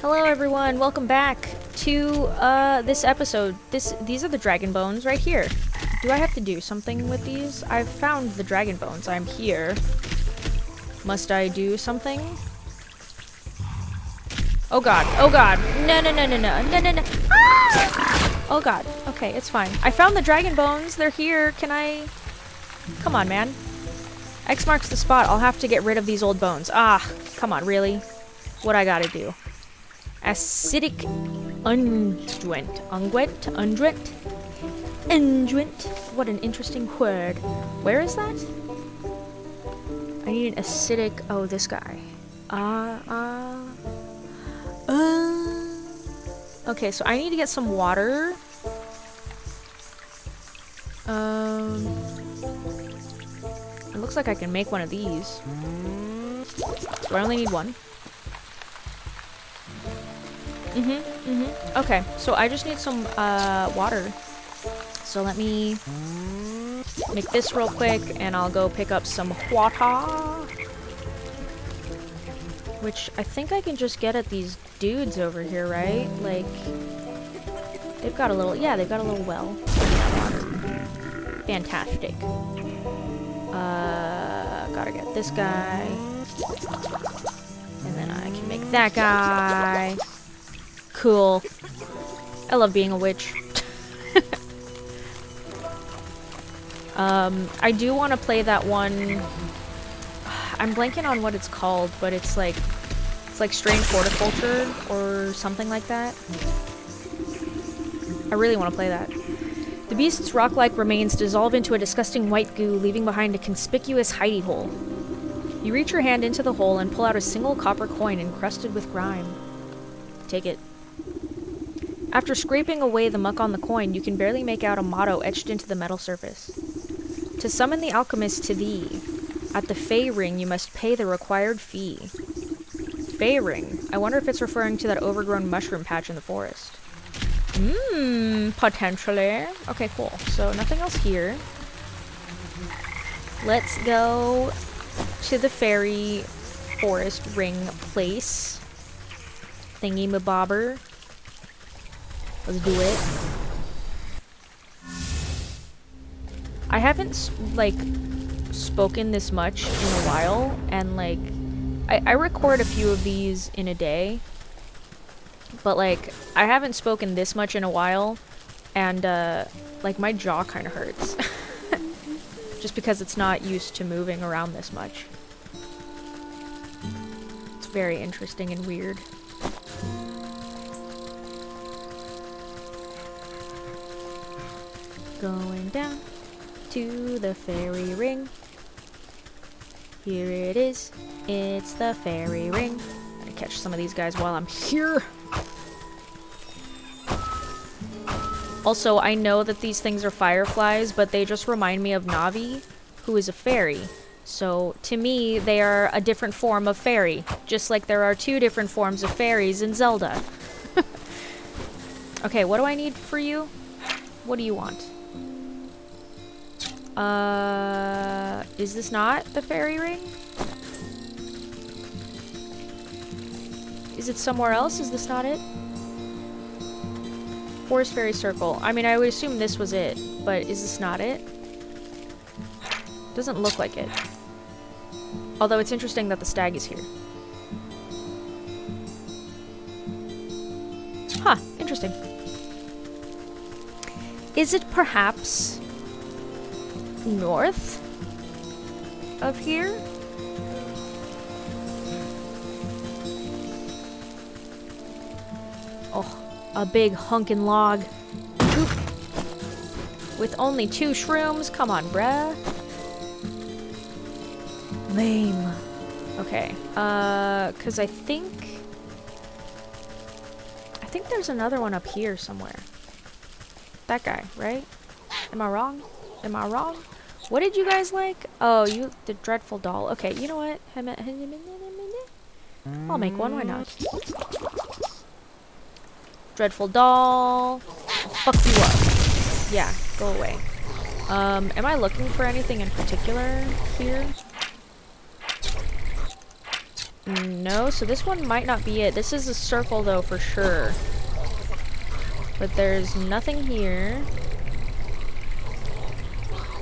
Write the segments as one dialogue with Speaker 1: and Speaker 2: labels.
Speaker 1: Hello everyone, welcome back to this episode. These are the dragon bones right here. Do I have to do something with these? I've found the dragon bones. I'm here. Must I do something? Oh god. Oh god. No. Ah! Oh god. Okay, it's fine. I found the dragon bones. They're here. Can I... Come on, man. X marks the spot. I'll have to get rid of these old bones. Ah, come on, really? What I gotta do? Acidic unguent. Unguent. What an interesting word. Where is that? I need an acidic... Oh, this guy. Okay, so I need to get some water. It looks like I can make one of these. So I only need one. Okay, so I just need some water. So let me make this real quick, and I'll go pick up some water. Which I think I can just get at these dudes over here, right? Like, they've got a little, yeah, they've got a little well. Fantastic. Gotta get this guy. And then I can make that guy. Cool. I love being a witch. I do want to play that one. I'm blanking on what it's called, but it's like Strange Horticulture or something like that. I really want to play that. The beast's rock-like remains dissolve into a disgusting white goo, leaving behind a conspicuous hidey hole. You reach your hand into the hole and pull out a single copper coin encrusted with grime. Take it. After scraping away the muck on the coin, you can barely make out a motto etched into the metal surface. To summon the alchemist to thee, at the Fey Ring you must pay the required fee. Fey Ring? I wonder if it's referring to that overgrown mushroom patch in the forest. Potentially. Okay, cool. So nothing else here. Let's go to the fairy forest ring place. Thingy-mabobber. Let's do it. I haven't, spoken this much in a while, and, I record a few of these in a day, but, I haven't spoken this much in a while, and, my jaw kind of hurts. Just because it's not used to moving around this much. It's very interesting and weird. Going down to the fairy ring. Here it is. It's the fairy ring. I'm gonna catch some of these guys while I'm here. Also, I know that these things are fireflies, but they just remind me of Navi, who is a fairy. So, to me, they are a different form of fairy. Just like there are two different forms of fairies in Zelda. Okay, what do I need for you? What do you want? Is this not the fairy ring? Is it somewhere else? Is this not it? Forest Fairy Circle. I mean, I would assume this was it, but is this not it? Doesn't look like it. Although it's interesting that the stag is here. Huh, interesting. Is it perhaps north of here? Oh, a big hunkin' log. Oop. With only 2 shrooms? Come on, bruh. Lame. Okay, cause I think there's another one up here somewhere. That guy, right? Am I wrong? Am I wrong? What did you guys like? Oh, the dreadful doll. Okay, you know what? I'll make one, why not? Dreadful doll. I'll fuck you up. Yeah, go away. Am I looking for anything in particular here? No, so this one might not be it. This is a circle though for sure. But there's nothing here.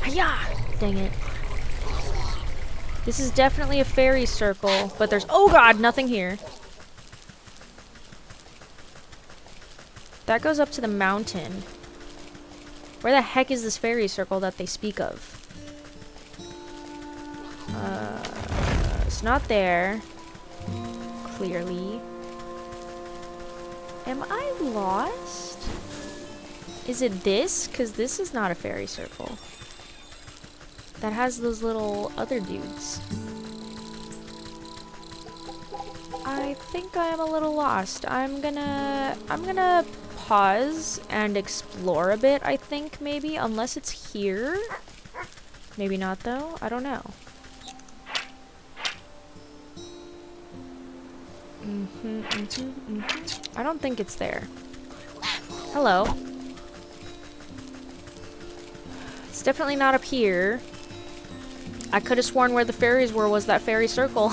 Speaker 1: Hiya! Dang it. This is definitely a fairy circle, but there's— oh god, nothing here. That goes up to the mountain. Where the heck is this fairy circle that they speak of? It's not there. Clearly. Am I lost? Is it this? Because this is not a fairy circle. That has those little other dudes. I think I am a little lost. I'm gonna pause and explore a bit, I think, maybe. Unless it's here. Maybe not, though. I don't know. I don't think it's there. Hello. It's definitely not up here. I could have sworn where the fairies were was that fairy circle.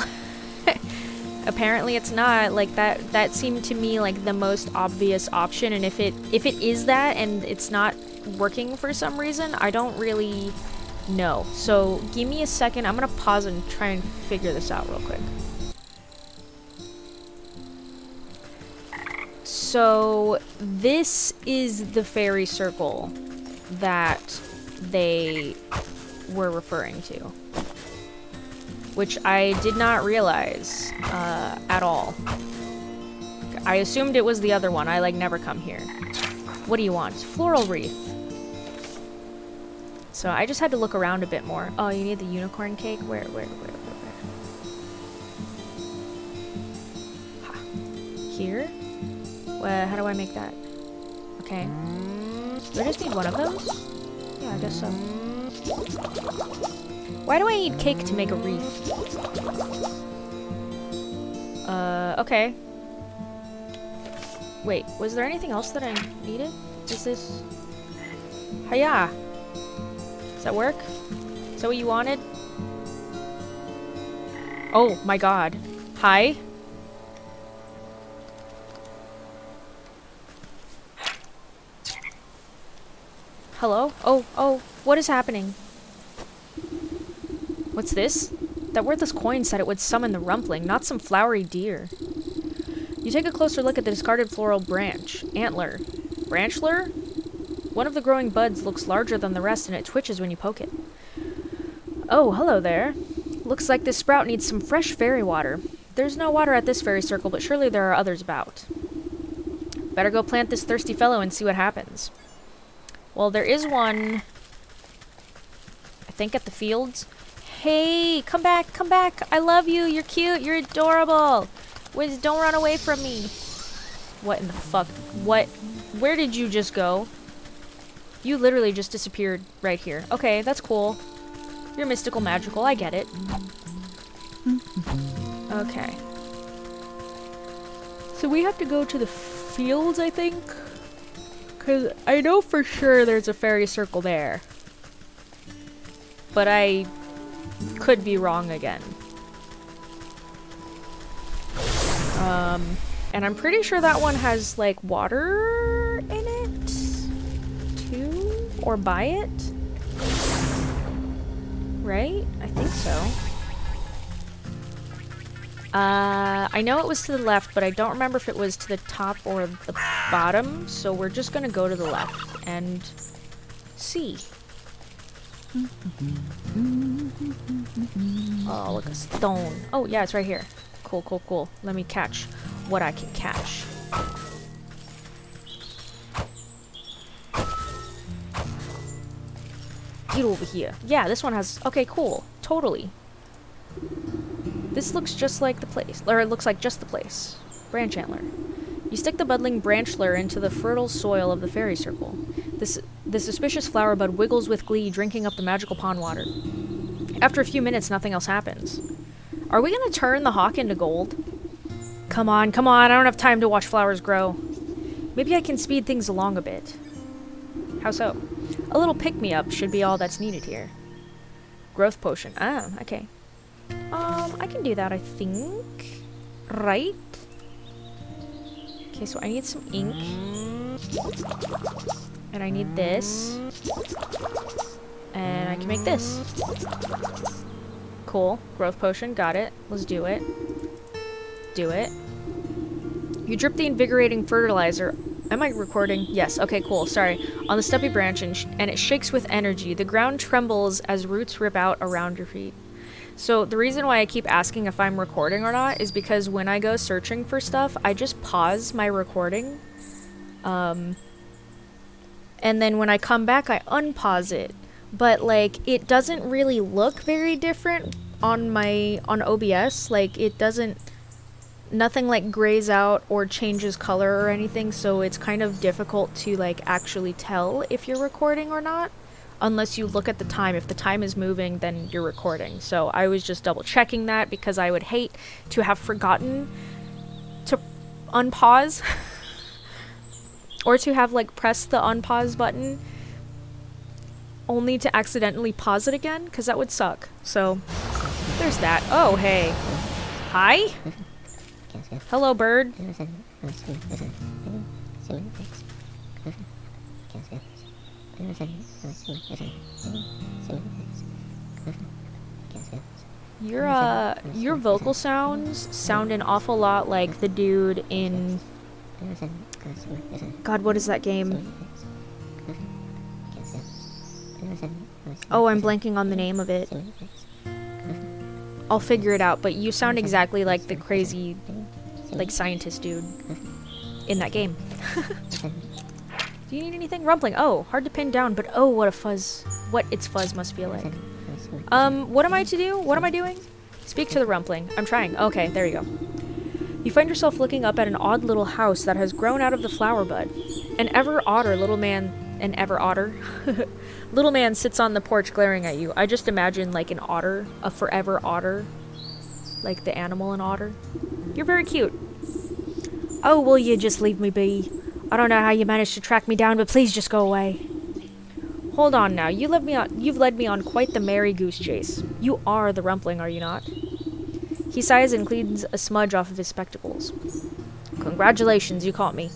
Speaker 1: Apparently it's not. Like, that seemed to me like the most obvious option, and if it is that and it's not working for some reason, I don't really know. So give me a second. I'm gonna pause and try and figure this out real quick. So this is the fairy circle that they were referring to, which I did not realize at all. I assumed it was the other one. I like never come here. What do you want? Floral wreath. So I just had to look around a bit more. Oh, you need the unicorn cake? Where? Here? Well, how do I make that? Okay. Do I just need one of those? Yeah, I guess so. Why do I need cake to make a wreath? Okay. Wait, was there anything else that I needed? Is this... Hiya! Does that work? Is that what you wanted? Oh my god. Hi? Hello? Oh, what is happening? What's this? That worthless coin said it would summon the Rumpling, not some flowery deer. You take a closer look at the discarded floral branch. Antler. Branchler? One of the growing buds looks larger than the rest, and it twitches when you poke it. Oh, hello there. Looks like this sprout needs some fresh fairy water. There's no water at this fairy circle, but surely there are others about. Better go plant this thirsty fellow and see what happens. Well, there is one, I think, at the fields. Hey, come back, come back. I love you. You're cute. You're adorable. Wait, don't run away from me. What in the fuck? What? Where did you just go? You literally just disappeared right here. Okay, that's cool. You're mystical, magical. I get it. Okay. So we have to go to the fields, I think. Because I know for sure there's a fairy circle there. But I could be wrong again. And I'm pretty sure that one has, like, water in it? Too? Or by it? Right? I think so. I know it was to the left, but I don't remember if it was to the top or the bottom, so we're just gonna go to the left and see. Oh, look, a stone. Oh, yeah, it's right here. Cool, cool, cool. Let me catch what I can catch. Get over here. Yeah, this one has... Okay, cool. Totally. This looks just like the place. Or it looks like just the place. Branch antler. You stick the budding branchler into the fertile soil of the fairy circle. The suspicious flower bud wiggles with glee, drinking up the magical pond water. After a few minutes, nothing else happens. Are we gonna turn the hawk into gold? Come on, come on, I don't have time to watch flowers grow. Maybe I can speed things along a bit. How so? A little pick-me-up should be all that's needed here. Growth potion. Ah, okay. I can do that, I think. Right? Okay, so I need some ink. And I need this. And I can make this. Cool. Growth potion. Got it. Let's do it. Do it. You drip the invigorating fertilizer. Am I recording? Yes. Okay, cool. Sorry. On the stubby branch and it shakes with energy. The ground trembles as roots rip out around your feet. So the reason why I keep asking if I'm recording or not is because when I go searching for stuff, I just pause my recording. And then when I come back, I unpause it. But, like, it doesn't really look very different on OBS. Like, it doesn't... Nothing, like, grays out or changes color or anything, so it's kind of difficult to, like, actually tell if you're recording or not. Unless you look at the time. If the time is moving, then you're recording. So I was just double checking that because I would hate to have forgotten to unpause. Or to have, like, pressed the unpause button only to accidentally pause it again, because that would suck. So, there's that. Oh, hey. Hi? Hello, bird. Your vocal sounds sound an awful lot like the dude in... God, what is that game? Oh, I'm blanking on the name of it. I'll figure it out, but you sound exactly like the crazy, like, scientist dude in that game. Do you need anything? Rumpling. Oh, hard to pin down, but oh, what a fuzz. What its fuzz must feel like. What am I to do? What am I doing? Speak to the Rumpling. I'm trying. Okay, there you go. You find yourself looking up at an odd little house that has grown out of the flower bud. An ever odder little man little man sits on the porch glaring at you. I just imagine, like, an otter, a forever otter. Like the animal an otter. You're very cute. Oh, will you just leave me be? I don't know how you managed to track me down, but please just go away. Hold on now. You've led me on quite the merry goose chase. You are the Rumpling, are you not? He sighs and cleans a smudge off of his spectacles. Congratulations, you caught me.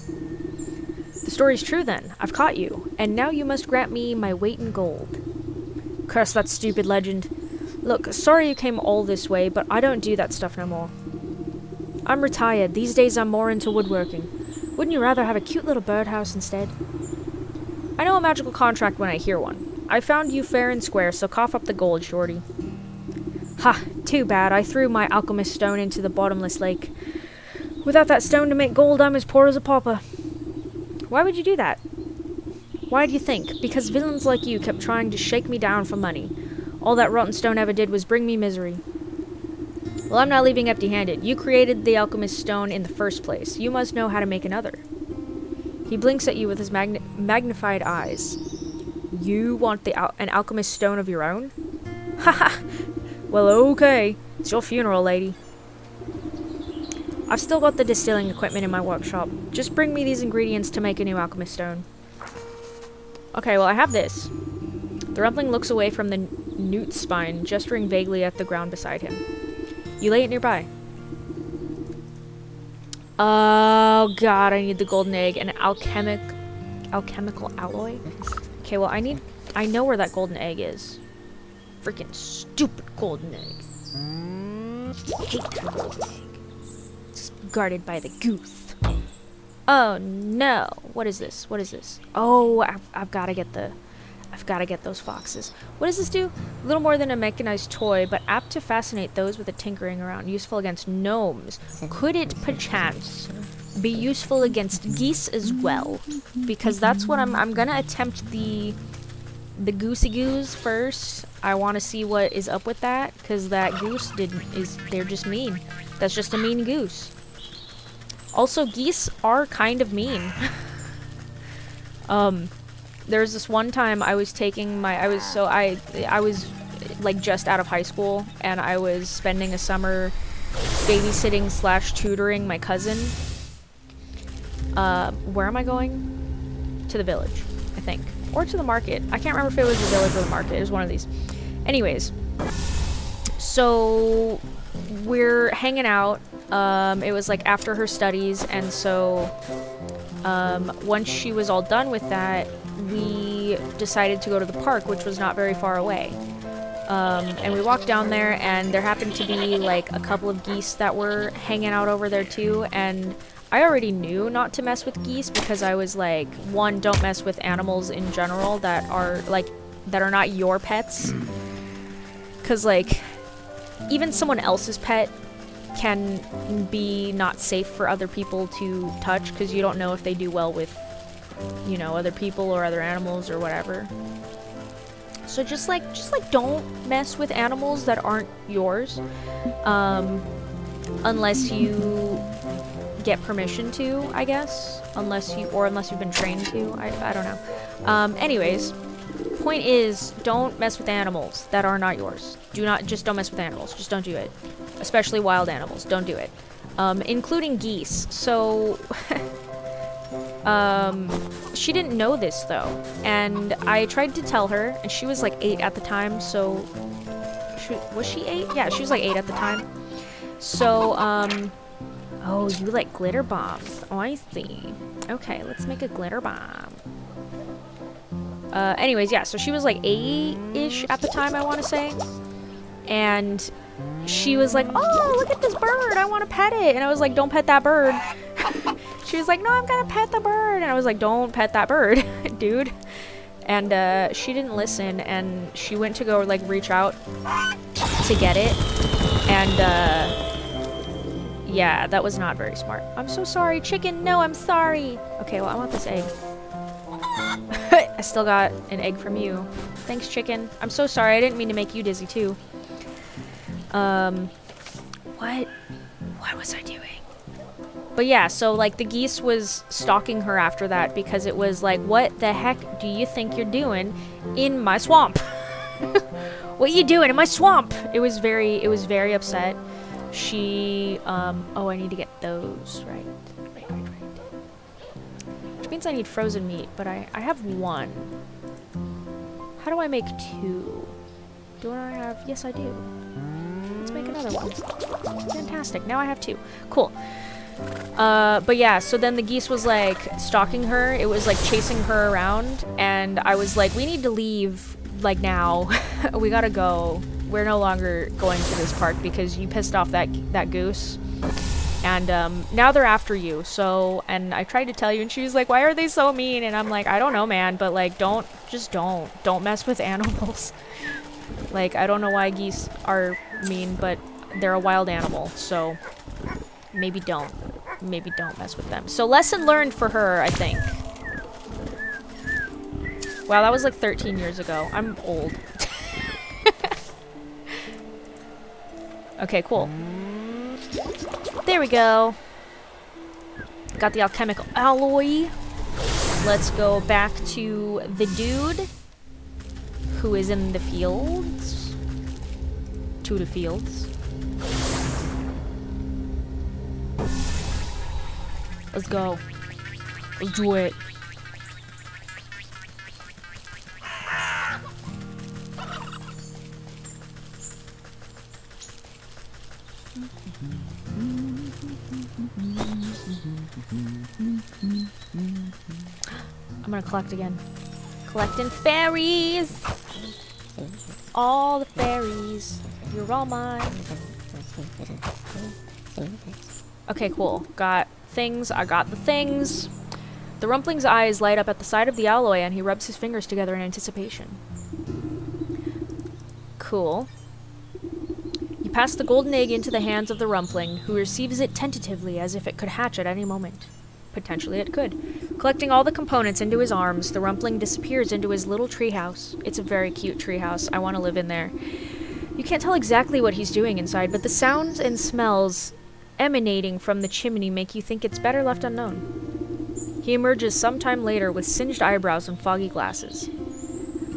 Speaker 1: The story's true then. I've caught you, and now you must grant me my weight in gold. Curse that stupid legend. Look, sorry you came all this way, but I don't do that stuff no more. I'm retired. These days I'm more into woodworking. Wouldn't you rather have a cute little birdhouse instead? I know a magical contract when I hear one. I found you fair and square, so cough up the gold, shorty. Ha! Too bad. I threw my alchemist stone into the bottomless lake. Without that stone to make gold, I'm as poor as a pauper. Why would you do that? Why do you think? Because villains like you kept trying to shake me down for money. All that rotten stone ever did was bring me misery. Well, I'm not leaving empty-handed. You created the alchemist stone in the first place. You must know how to make another. He blinks at you with his magnified eyes. You want an alchemist stone of your own? Haha! Well, okay. It's your funeral, lady. I've still got the distilling equipment in my workshop. Just bring me these ingredients to make a new alchemist stone. Okay, well, I have this. The Rumpling looks away from the newt spine, gesturing vaguely at the ground beside him. You lay it nearby. Oh, God, I need the golden egg and alchemical alloy. Okay, well, I know where that golden egg is. Freaking stupid golden egg. Hate that golden egg. It's guarded by the goose. Oh no! What is this? What is this? Oh, I've got to get those foxes. What does this do? A little more than a mechanized toy, but apt to fascinate those with a tinkering around. Useful against gnomes. Could it perchance be useful against geese as well? Because that's what I'm gonna attempt the goosey goose first. I want to see what is up with that, because that goose they're just mean. That's just a mean goose. Also, geese are kind of mean. There's this one time I was taking I was like just out of high school, and I was spending a summer babysitting / tutoring my cousin. Where am I going? To the village, I think. Or to the market. I can't remember if it was the village or the market. It was one of these. Anyways, so we're hanging out. It was like after her studies, and so once she was all done with that, we decided to go to the park, which was not very far away. And we walked down there, and there happened to be like a couple of geese that were hanging out over there too, and I already knew not to mess with geese because I was like, one, don't mess with animals in general that are not your pets, because like even someone else's pet can be not safe for other people to touch, because you don't know if they do well with, you know, other people or other animals or whatever. So just like don't mess with animals that aren't yours, unless you get permission to, I guess, unless you've been trained to. I don't know. Anyways, point is, don't mess with animals that are not yours. Don't mess with animals. Just don't do it. Especially wild animals. Don't do it. Including geese. So she didn't know this though, and I tried to tell her, and she was like 8 at the time, so was she 8? Yeah, she was like 8 at the time. So oh, you like glitter bombs. Oh, I see. Okay, let's make a glitter bomb. Anyways, yeah, so she was like 8-ish at the time, I want to say, and she was like, oh, look at this bird, I want to pet it. And I was like, don't pet that bird. She was like, no, I'm gonna pet the bird. And I was like, don't pet that bird, dude. And she didn't listen, and she went to go like reach out to get it, and yeah, that was not very smart. I'm so sorry, chicken. No, I'm sorry. Okay, well, I want this egg. I still got an egg from you. Thanks, chicken. I'm so sorry. I didn't mean to make you dizzy too. What was I doing? But yeah, so like the geese was stalking her after that, because it was like, what the heck do you think you're doing in my swamp? What are you doing in my swamp? It was very upset. She, oh, I need to get those, right. Which means I need frozen meat, but I have 1. How do I make 2? Do I have, yes I do. Let's make another one. Fantastic, now I have 2. Cool. But yeah, so then the geese was like stalking her. It was like chasing her around, and I was like, we need to leave, like now. We gotta go. We're no longer going to this park because you pissed off that goose. And now they're after you. So, and I tried to tell you, and she was like, why are they so mean? And I'm like, I don't know, man, but like don't mess with animals. Like, I don't know why geese are mean, but they're a wild animal, so maybe don't mess with them. So lesson learned for her, I think. Wow, that was like 13 years ago. I'm old. Okay, cool. There we go. Got the alchemical alloy. Let's go back to the dude who is in the fields. To the fields. Let's go. Let's do it. I'm gonna collect again. Collecting fairies! All the fairies. You're all mine. Okay, cool. Got things. I got the things. The Rumpling's eyes light up at the sight of the alloy, and he rubs his fingers together in anticipation. Cool. You pass the golden egg into the hands of the Rumpling, who receives it tentatively as if it could hatch at any moment. Potentially it could. Collecting all the components into his arms, the Rumpling disappears into his little treehouse. It's a very cute treehouse. I want to live in there. You can't tell exactly what he's doing inside, but the sounds and smells emanating from the chimney make you think it's better left unknown. He emerges sometime later with singed eyebrows and foggy glasses.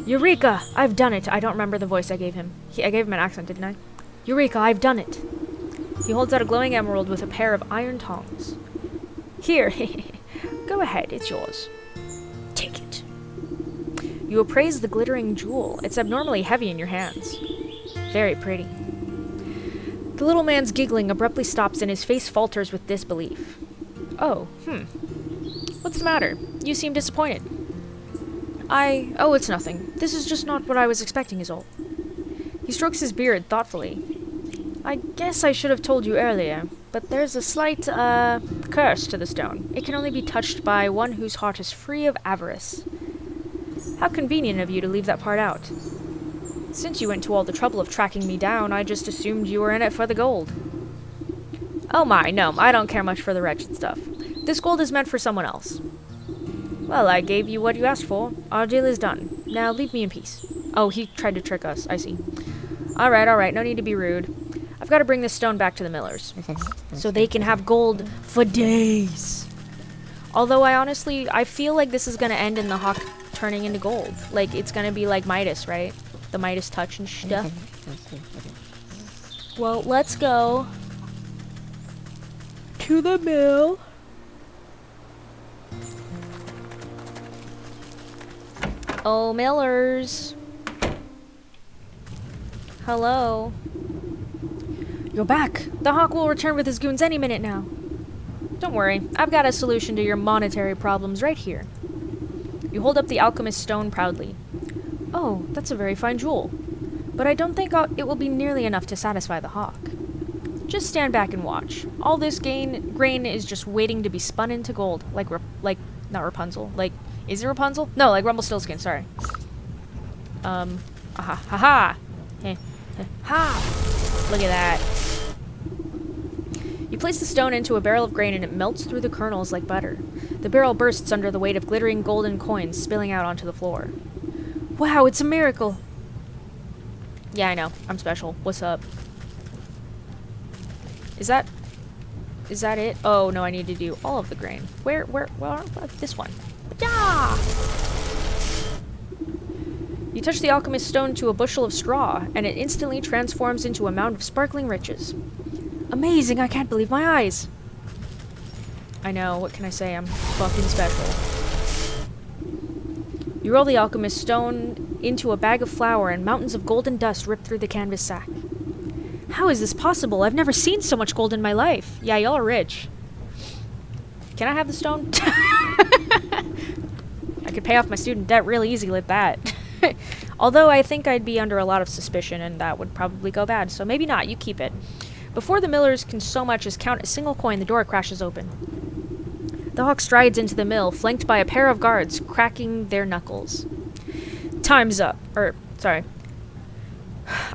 Speaker 1: Eureka! I've done it! I don't remember the voice I gave him. I gave him an accent, didn't I? Eureka! I've done it! He holds out a glowing emerald with a pair of iron tongs. Here, go ahead, it's yours. Take it. You appraise the glittering jewel. It's abnormally heavy in your hands. Very pretty. The The little man's giggling abruptly stops and his face falters with disbelief. Oh, What's the matter? You seem disappointed. Oh, it's nothing. This is just not what I was expecting is all. He strokes his beard thoughtfully. I guess I should have told you earlier, but there's a slight, curse to the stone. It can only be touched by one whose heart is free of avarice. How convenient of you to leave that part out. Since you went to all the trouble of tracking me down, I just assumed you were in it for the gold. Oh my, no, I don't care much for the wretched stuff. This gold is meant for someone else. Well, I gave you what you asked for. Our deal is done. Now leave me in peace. Oh, he tried to trick us. I see. Alright, no need to be rude. I've got to bring this stone back to the millers. So they can have gold for days. Although I feel like this is going to end in the hawk turning into gold. Like, it's going to be like Midas, right? The Midas touch and stuff. Well, let's go to the mill. Oh, millers. Hello. You're back. The hawk will return with his goons any minute now. Don't worry, I've got a solution to your monetary problems right here. You hold up the alchemist's stone proudly. Oh, that's a very fine jewel. But I don't think it will be nearly enough to satisfy the hawk. Just stand back and watch. All this grain is just waiting to be spun into gold. Not Rapunzel. Is it Rapunzel? No, like Rumpelstiltskin, sorry. Ha. Look at that. You place the stone into a barrel of grain and it melts through the kernels like butter. The barrel bursts under the weight of glittering golden coins spilling out onto the floor. Wow, it's a miracle! Yeah, I know. I'm special. What's up? Is that it? Oh, no, I need to do all of the grain. Where this one. Yeah! You touch the alchemist's stone to a bushel of straw, and it instantly transforms into a mound of sparkling riches. Amazing! I can't believe my eyes! I know, what can I say? I'm fucking special. You roll the alchemist's stone into a bag of flour, and mountains of golden dust rip through the canvas sack. How is this possible? I've never seen so much gold in my life. Yeah, y'all are rich. Can I have the stone? I could pay off my student debt really easy like that. Although I think I'd be under a lot of suspicion and that would probably go bad, so maybe not, you keep it. Before the millers can so much as count a single coin, the door crashes open. The hawk strides into the mill, flanked by a pair of guards, cracking their knuckles. Time's up. Sorry.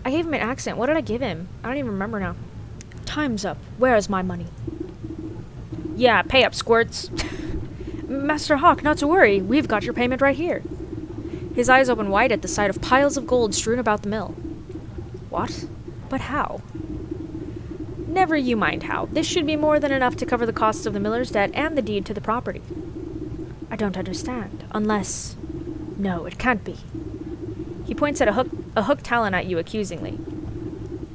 Speaker 1: I gave him an accent. What did I give him? I don't even remember now. Time's up. Where is my money? Yeah, pay up, squirts. Master Hawk, not to worry. We've got your payment right here. His eyes open wide at the sight of piles of gold strewn about the mill. What? But how? Never you mind how. This should be more than enough to cover the costs of the miller's debt and the deed to the property. I don't understand. Unless... No, it can't be. He points at a hooked talon at you accusingly.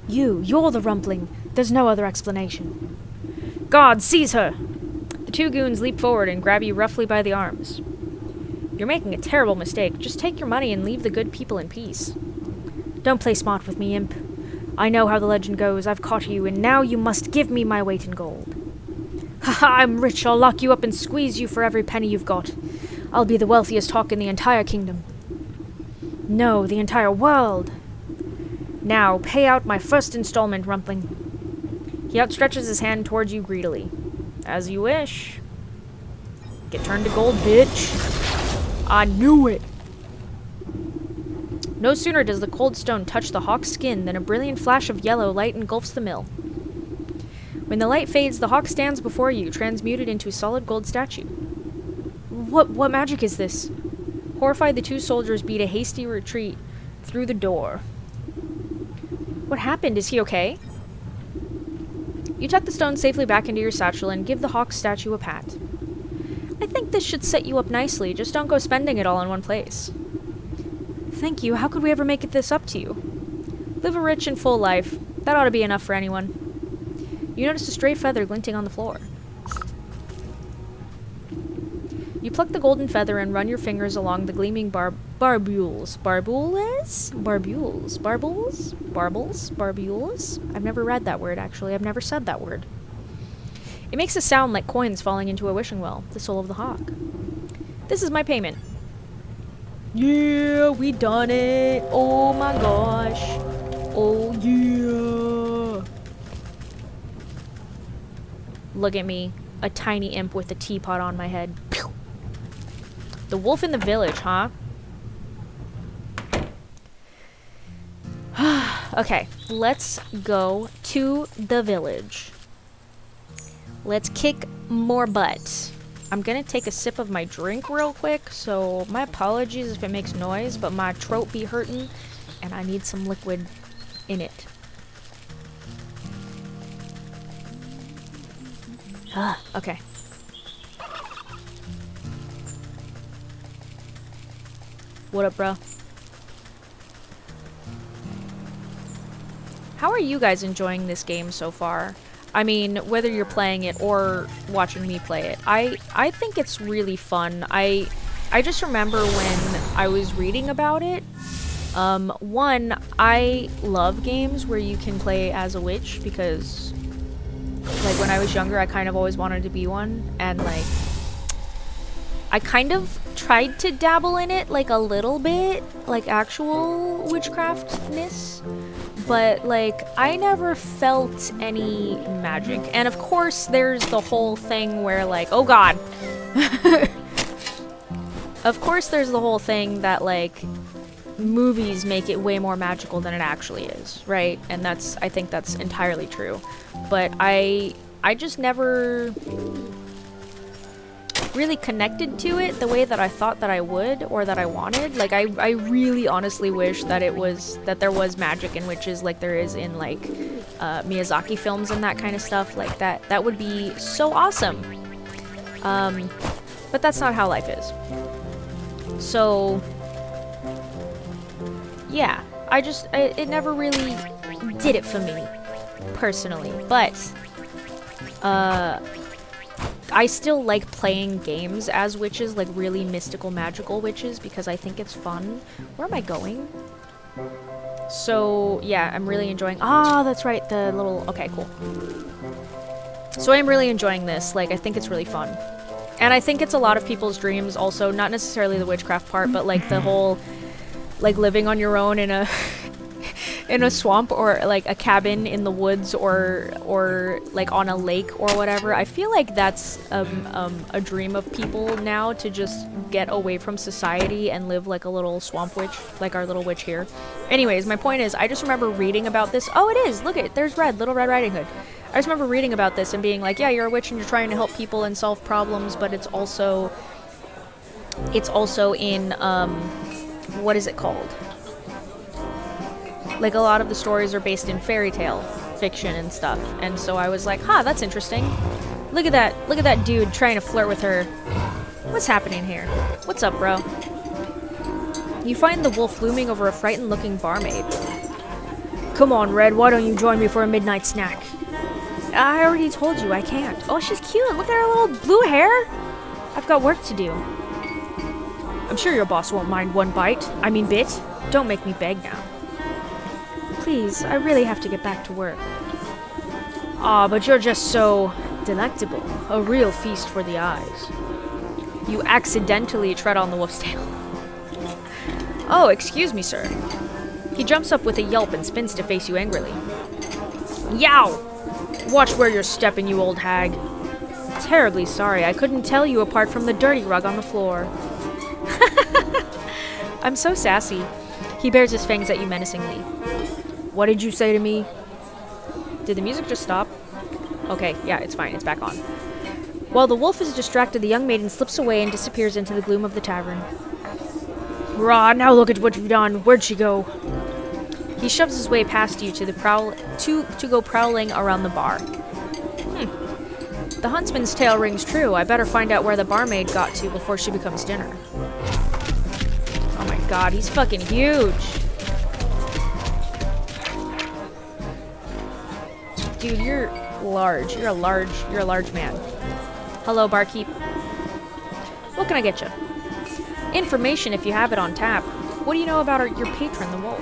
Speaker 1: You're the Rumpling. There's no other explanation. God, seize her! The two goons leap forward and grab you roughly by the arms. You're making a terrible mistake. Just take your money and leave the good people in peace. Don't play smart with me, imp. I know how the legend goes. I've caught you, and now you must give me my weight in gold. Haha, I'm rich. I'll lock you up and squeeze you for every penny you've got. I'll be the wealthiest hawk in the entire kingdom. No, the entire world. Now, pay out my first installment, Rumpling. He outstretches his hand towards you greedily. As you wish. Get turned to gold, bitch. I knew it! No sooner does the cold stone touch the hawk's skin than a brilliant flash of yellow light engulfs the mill. When the light fades, the hawk stands before you, transmuted into a solid gold statue. What magic is this? Horrified, the two soldiers beat a hasty retreat through the door. What happened? Is he okay? You tuck the stone safely back into your satchel and give the hawk statue a pat. I think this should set you up nicely, just don't go spending it all in one place. Thank you, how could we ever make this up to you? Live a rich and full life. That ought to be enough for anyone. You notice a stray feather glinting on the floor. You pluck the golden feather and run your fingers along the gleaming barbules. Barbules? Barbules. Barbles? Barbles? Barbules? I've never read that word, actually. I've never said that word. It makes a sound like coins falling into a wishing well. The soul of the hawk. This is my payment. Yeah, we done it. Oh my gosh. Oh yeah. Look at me. A tiny imp with a teapot on my head. Pew! The wolf in the village, huh? Okay, let's go to the village. Let's kick more butt. I'm gonna take a sip of my drink real quick, so my apologies if it makes noise, but my throat be hurting, and I need some liquid in it. Okay. What up, bro? How are you guys enjoying this game so far? I mean, whether you're playing it or watching me play it. I think it's really fun. I just remember when I was reading about it. One, I love games where you can play as a witch because, like, when I was younger, I kind of always wanted to be one, and, like, I kind of tried to dabble in it, like, a little bit, like, actual witchcraftness, but, like, I never felt any magic. And, of course, there's the whole thing where, like, oh god! Of course there's the whole thing that, like, movies make it way more magical than it actually is, right? And that's, I think that's entirely true. But I just never really connected to it the way that I thought that I would or that I wanted. Like, I really honestly wish that there was magic in witches like there is in, like, Miyazaki films and that kind of stuff. Like, that would be so awesome. But that's not how life is. So, yeah, it never really did it for me, personally. But, I still like playing games as witches, like really mystical, magical witches, because I think it's fun. Where am I going? So, yeah, I'm really enjoying... Ah, that's right, the little... Okay, cool. So I'm really enjoying this. Like, I think it's really fun. And I think it's a lot of people's dreams also, not necessarily the witchcraft part, but, like, the whole, like, living on your own in a... in a swamp or like a cabin in the woods or like on a lake or whatever. I feel like that's a dream of people now, to just get away from society and live like a little swamp witch, like our little witch here. Anyways, my point is, I just remember reading about this. Oh, it is! Look it! There's Little Red Riding Hood. I just remember reading about this and being like, yeah, you're a witch and you're trying to help people and solve problems, but it's also in what is it called? Like, a lot of the stories are based in fairy tale fiction and stuff. And so I was like, huh, that's interesting. Look at that dude trying to flirt with her. What's happening here? What's up, bro? You find the wolf looming over a frightened-looking barmaid. Come on, Red, why don't you join me for a midnight snack? I already told you I can't. Oh, she's cute. Look at her little blue hair. I've got work to do. I'm sure your boss won't mind one bite. I mean bit. Don't make me beg now. Please, I really have to get back to work. Aw, but you're just so delectable. A real feast for the eyes. You accidentally tread on the wolf's tail. Oh, excuse me, sir. He jumps up with a yelp and spins to face you angrily. Yow! Watch where you're stepping, you old hag. Terribly sorry, I couldn't tell you apart from the dirty rug on the floor. I'm so sassy. He bares his fangs at you menacingly. What did you say to me? Did the music just stop? Okay, yeah, it's fine. It's back on. While the wolf is distracted, the young maiden slips away and disappears into the gloom of the tavern. Rah, now look at what you've done. Where'd she go? He shoves his way past you to go prowling around the bar. The huntsman's tale rings true. I better find out where the barmaid got to before she becomes dinner. Oh my god, he's fucking huge. Dude, you're large. You're a large man. Hello, barkeep. What can I get you? Information if you have it on tap. What do you know about your patron, the wolf?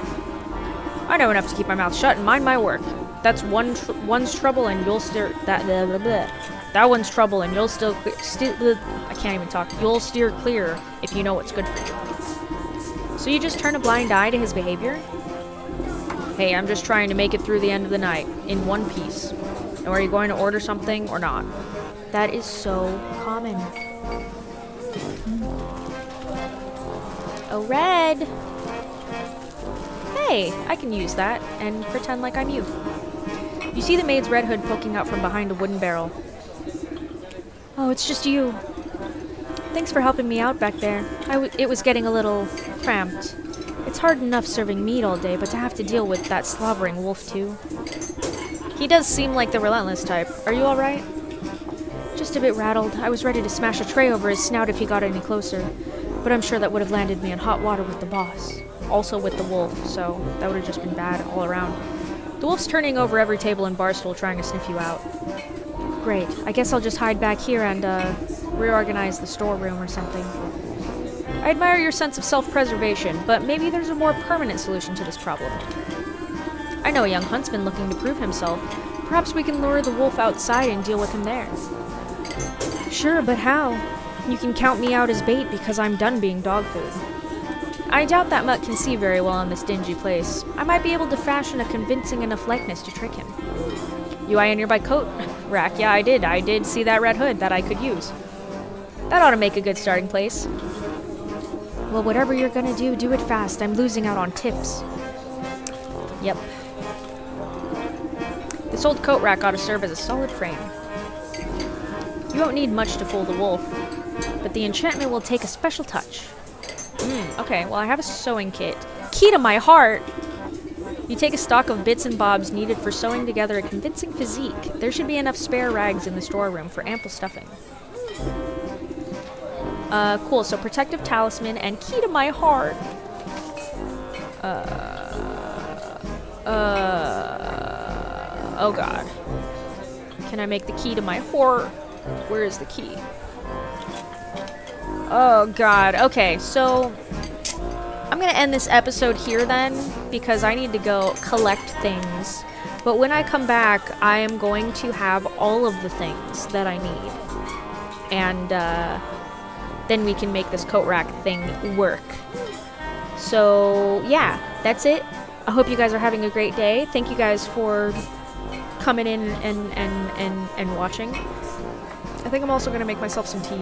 Speaker 1: I know enough to keep my mouth shut and mind my work. That's one's trouble and you'll steer... That one's trouble and you'll still... I can't even talk. You'll steer clear if you know what's good for you. So you just turn a blind eye to his behavior? Hey, I'm just trying to make it through the end of the night, in one piece. And are you going to order something or not? That is so common. Oh, Red! Hey, I can use that and pretend like I'm you. You see the maid's red hood poking out from behind a wooden barrel. Oh, it's just you. Thanks for helping me out back there. It was getting a little cramped. It's hard enough serving meat all day, but to have to deal with that slobbering wolf too. He does seem like the relentless type. Are you alright? Just a bit rattled. I was ready to smash a tray over his snout if he got any closer. But I'm sure that would have landed me in hot water with the boss. Also with the wolf, so that would have just been bad all around. The wolf's turning over every table and bar stool trying to sniff you out. Great. I guess I'll just hide back here and, reorganize the storeroom or something. I admire your sense of self-preservation, but maybe there's a more permanent solution to this problem. I know a young huntsman looking to prove himself. Perhaps we can lure the wolf outside and deal with him there. Sure, but how? You can count me out as bait because I'm done being dog food. I doubt that mutt can see very well in this dingy place. I might be able to fashion a convincing enough likeness to trick him. You eye a nearby coat rack? Yeah, I did see that red hood that I could use. That ought to make a good starting place. Well, whatever you're gonna do it fast. I'm losing out on tips. Yep. This old coat rack ought to serve as a solid frame. You won't need much to fool the wolf, but the enchantment will take a special touch. Okay, well I have a sewing kit. Key to my heart! You take a stock of bits and bobs needed for sewing together a convincing physique. There should be enough spare rags in the storeroom for ample stuffing. Cool, so protective talisman and key to my heart. Oh god. Can I make the key to my heart? Where is the key? Oh god, okay, so I'm gonna end this episode here then, because I need to go collect things. But when I come back, I am going to have all of the things that I need. And, then we can make this coat rack thing work. So, yeah, that's it. I hope you guys are having a great day. Thank you guys for coming in and watching. I think I'm also going to make myself some tea,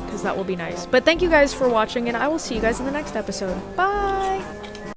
Speaker 1: because that will be nice. But thank you guys for watching, and I will see you guys in the next episode. Bye!